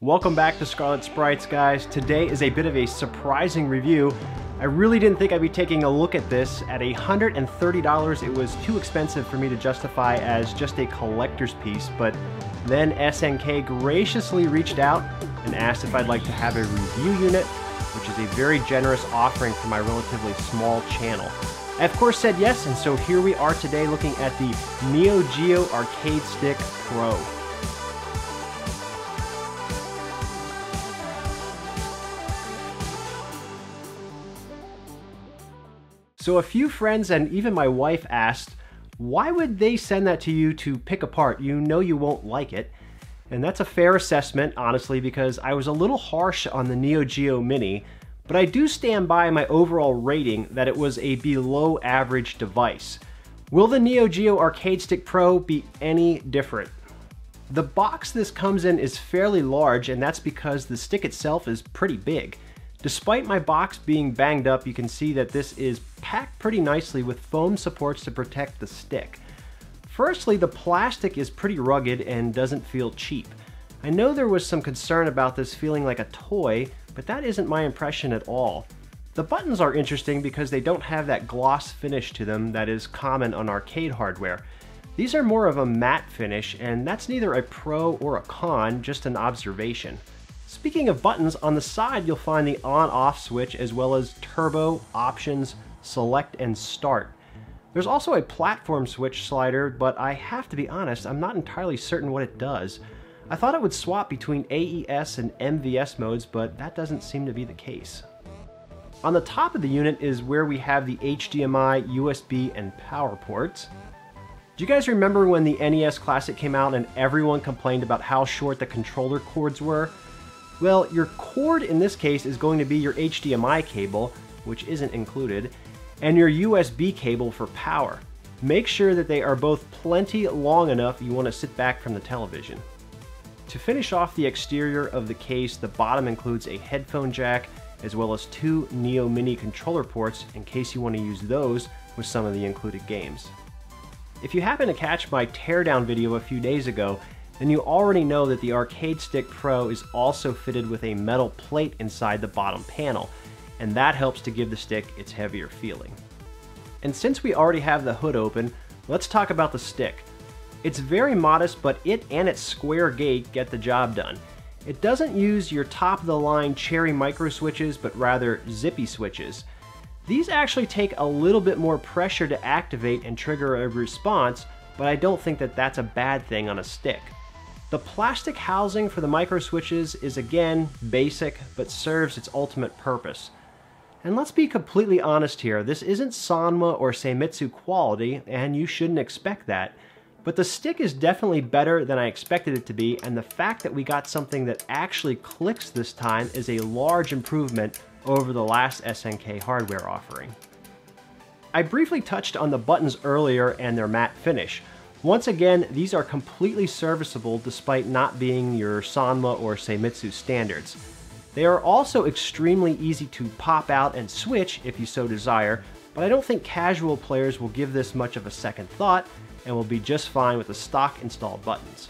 Welcome back to ScarletSprites, guys. Today is a bit of a surprising review. I really didn't think I'd be taking a look at this. At $130, it was too expensive for me to justify as just a collector's piece, but then SNK graciously reached out and asked if I'd like to have a review unit, which is a very generous offering for my relatively small channel. I of course said yes, and so here we are today looking at the Neo Geo Arcade Stick Pro. So a few friends and even my wife asked, why would they send that to you to pick apart? You know you won't like it. And that's a fair assessment, honestly, because I was a little harsh on the Neo Geo Mini, but I do stand by my overall rating that it was a below average device. Will the Neo Geo Arcade Stick Pro be any different? The box this comes in is fairly large, and that's because the stick itself is pretty big. Despite my box being banged up, you can see that this is packed pretty nicely with foam supports to protect the stick. Firstly, the plastic is pretty rugged and doesn't feel cheap. I know there was some concern about this feeling like a toy, but that isn't my impression at all. The buttons are interesting because they don't have that gloss finish to them that is common on arcade hardware. These are more of a matte finish, and that's neither a pro or a con, just an observation. Speaking of buttons, on the side you'll find the on-off switch as well as turbo, options, select, and start. There's also a platform switch slider, but I have to be honest, I'm not entirely certain what it does. I thought it would swap between AES and MVS modes, but that doesn't seem to be the case. On the top of the unit is where we have the HDMI, USB, and power ports. Do you guys remember when the NES Classic came out and everyone complained about how short the controller cords were? Well, your cord in this case is going to be your HDMI cable, which isn't included, and your USB cable for power. Make sure that they are both plenty long enough you want to sit back from the television. To finish off the exterior of the case, the bottom includes a headphone jack as well as two Neo Mini controller ports in case you want to use those with some of the included games. If you happen to catch my teardown video a few days ago, then you already know that the Arcade Stick Pro is also fitted with a metal plate inside the bottom panel, and that helps to give the stick its heavier feeling. And since we already have the hood open, let's talk about the stick. It's very modest, but it and its square gate get the job done. It doesn't use your top-of-the-line cherry micro switches, but rather zippy switches. These actually take a little bit more pressure to activate and trigger a response, but I don't think that that's a bad thing on a stick. The plastic housing for the micro switches is again basic, but serves its ultimate purpose. And let's be completely honest here, this isn't Sanwa or Seimitsu quality, and you shouldn't expect that. But the stick is definitely better than I expected it to be, and the fact that we got something that actually clicks this time is a large improvement over the last SNK hardware offering. I briefly touched on the buttons earlier and their matte finish. Once again, these are completely serviceable despite not being your Sanwa or Seimitsu standards. They are also extremely easy to pop out and switch if you so desire, but I don't think casual players will give this much of a second thought and will be just fine with the stock installed buttons.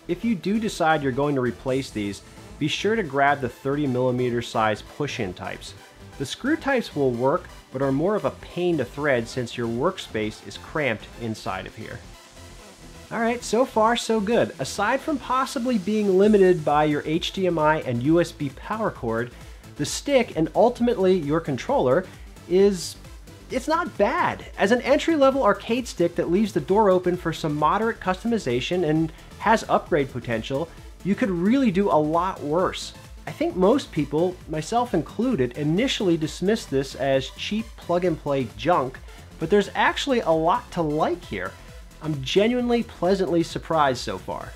If you do decide you're going to replace these, be sure to grab the 30mm size push-in types. The screw types will work, but are more of a pain to thread since your workspace is cramped inside of here. Alright, so far so good. Aside from possibly being limited by your HDMI and USB power cord, the stick and ultimately your controller it's not bad. As an entry-level arcade stick that leaves the door open for some moderate customization and has upgrade potential, you could really do a lot worse. I think most people, myself included, initially dismissed this as cheap plug-and-play junk, but there's actually a lot to like here. I'm genuinely pleasantly surprised so far.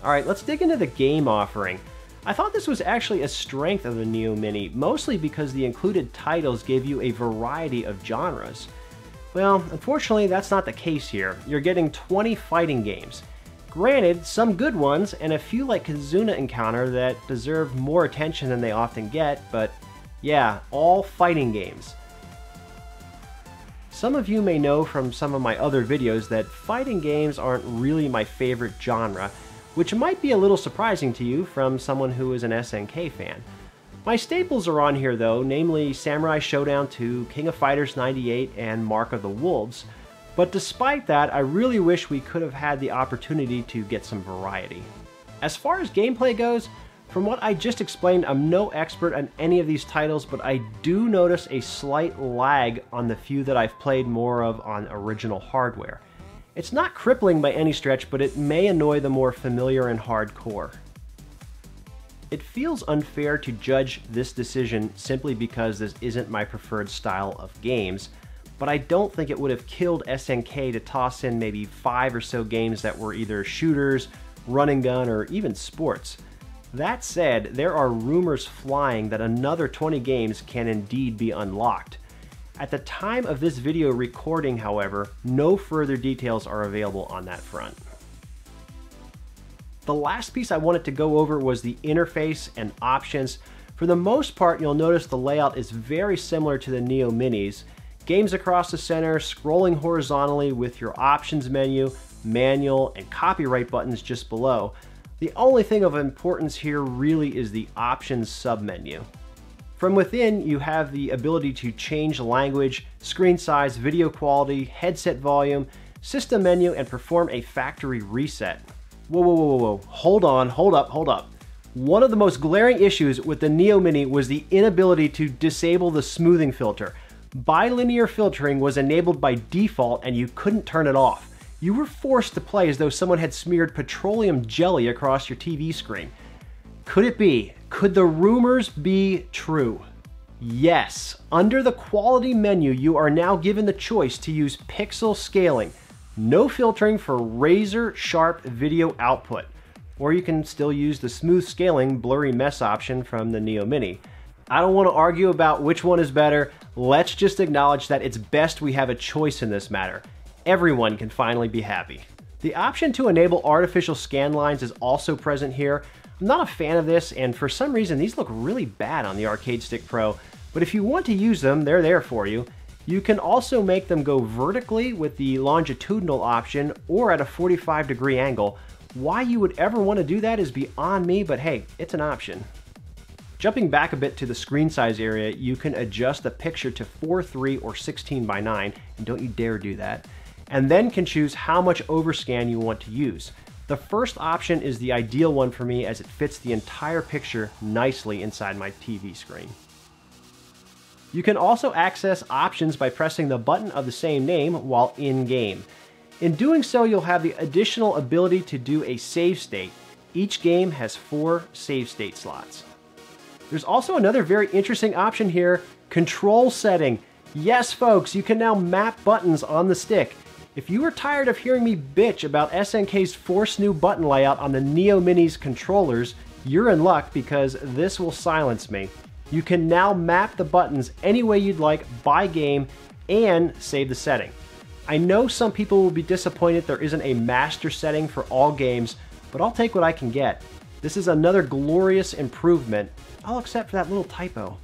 Alright, let's dig into the game offering. I thought this was actually a strength of the Neo Mini, mostly because the included titles gave you a variety of genres. Well, unfortunately that's not the case here. You're getting 20 fighting games. Granted, some good ones, and a few like Kizuna Encounter that deserve more attention than they often get, but yeah, all fighting games. Some of you may know from some of my other videos that fighting games aren't really my favorite genre, which might be a little surprising to you from someone who is an SNK fan. My staples are on here though, namely Samurai Showdown 2, King of Fighters 98, and Mark of the Wolves. But despite that, I really wish we could have had the opportunity to get some variety. As far as gameplay goes, from what I just explained, I'm no expert on any of these titles, but I do notice a slight lag on the few that I've played more of on original hardware. It's not crippling by any stretch, but it may annoy the more familiar and hardcore. It feels unfair to judge this decision simply because this isn't my preferred style of games, but I don't think it would have killed SNK to toss in maybe 5 or so games that were either shooters, run and gun, or even sports. That said, there are rumors flying that another 20 games can indeed be unlocked. At the time of this video recording, however, no further details are available on that front. The last piece I wanted to go over was the interface and options. For the most part, you'll notice the layout is very similar to the Neo Minis. Games across the center, scrolling horizontally with your options menu, manual, and copyright buttons just below. The only thing of importance here really is the options submenu. From within, you have the ability to change language, screen size, video quality, headset volume, system menu, and perform a factory reset. Whoa, hold up. One of the most glaring issues with the Neo Mini was the inability to disable the smoothing filter. Bilinear filtering was enabled by default and you couldn't turn it off. You were forced to play as though someone had smeared petroleum jelly across your TV screen. Could it be? Could the rumors be true? Yes. Under the quality menu, you are now given the choice to use pixel scaling. No filtering for razor sharp video output. Or you can still use the smooth scaling blurry mess option from the Neo Mini. I don't want to argue about which one is better. Let's just acknowledge that it's best we have a choice in this matter. Everyone can finally be happy. The option to enable artificial scan lines is also present here. I'm not a fan of this, and for some reason these look really bad on the Arcade Stick Pro, but if you want to use them, they're there for you. You can also make them go vertically with the longitudinal option or at a 45-degree angle. Why you would ever want to do that is beyond me, but hey, it's an option. Jumping back a bit to the screen size area, you can adjust the picture to 4:3 or 16:9, and don't you dare do that, and then can choose how much overscan you want to use. The first option is the ideal one for me as it fits the entire picture nicely inside my TV screen. You can also access options by pressing the button of the same name while in-game. In doing so, you'll have the additional ability to do a save state. Each game has 4 save state slots. There's also another very interesting option here, control setting. Yes, folks, you can now map buttons on the stick. If you are tired of hearing me bitch about SNK's forced new button layout on the Neo Mini's controllers, you're in luck because this will silence me. You can now map the buttons any way you'd like by game and save the setting. I know some people will be disappointed there isn't a master setting for all games, but I'll take what I can get. This is another glorious improvement, all except for that little typo.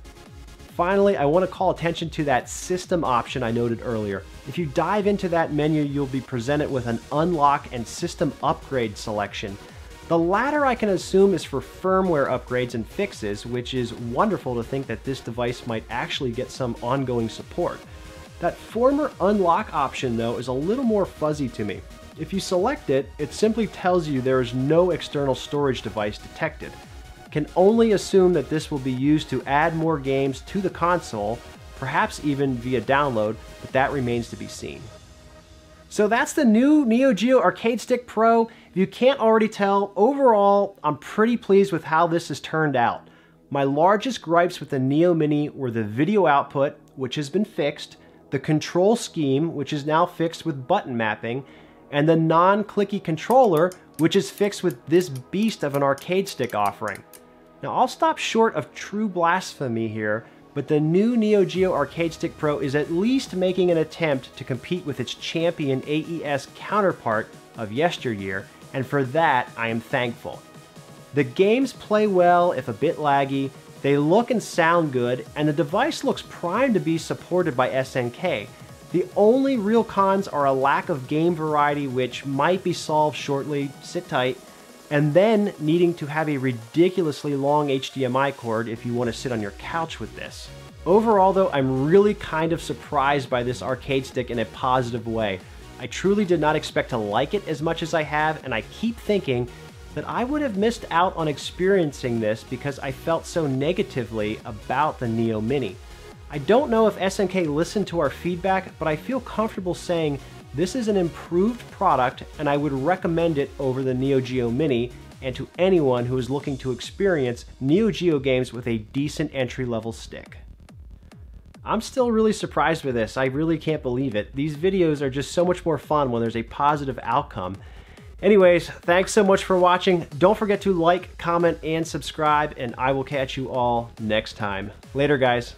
Finally, I want to call attention to that system option I noted earlier. If you dive into that menu, you'll be presented with an unlock and system upgrade selection. The latter I can assume is for firmware upgrades and fixes, which is wonderful to think that this device might actually get some ongoing support. That former unlock option though is a little more fuzzy to me. If you select it, it simply tells you there is no external storage device detected. Can only assume that this will be used to add more games to the console, perhaps even via download, but that remains to be seen. So that's the new Neo Geo Arcade Stick Pro. If you can't already tell, overall, I'm pretty pleased with how this has turned out. My largest gripes with the Neo Mini were the video output, which has been fixed, the control scheme, which is now fixed with button mapping, and the non-clicky controller, which is fixed with this beast of an arcade stick offering. Now I'll stop short of true blasphemy here, but the new Neo Geo Arcade Stick Pro is at least making an attempt to compete with its champion AES counterpart of yesteryear, and for that I am thankful. The games play well, if a bit laggy, they look and sound good, and the device looks primed to be supported by SNK. The only real cons are a lack of game variety, which might be solved shortly, sit tight, and then needing to have a ridiculously long HDMI cord if you want to sit on your couch with this. Overall though, I'm really kind of surprised by this arcade stick in a positive way. I truly did not expect to like it as much as I have, and I keep thinking that I would have missed out on experiencing this because I felt so negatively about the Neo Mini. I don't know if SNK listened to our feedback, but I feel comfortable saying this is an improved product and I would recommend it over the Neo Geo Mini and to anyone who is looking to experience Neo Geo games with a decent entry-level stick. I'm still really surprised with this. I really can't believe it. These videos are just so much more fun when there's a positive outcome. Anyways, thanks so much for watching. Don't forget to like, comment, and subscribe, and I will catch you all next time. Later, guys.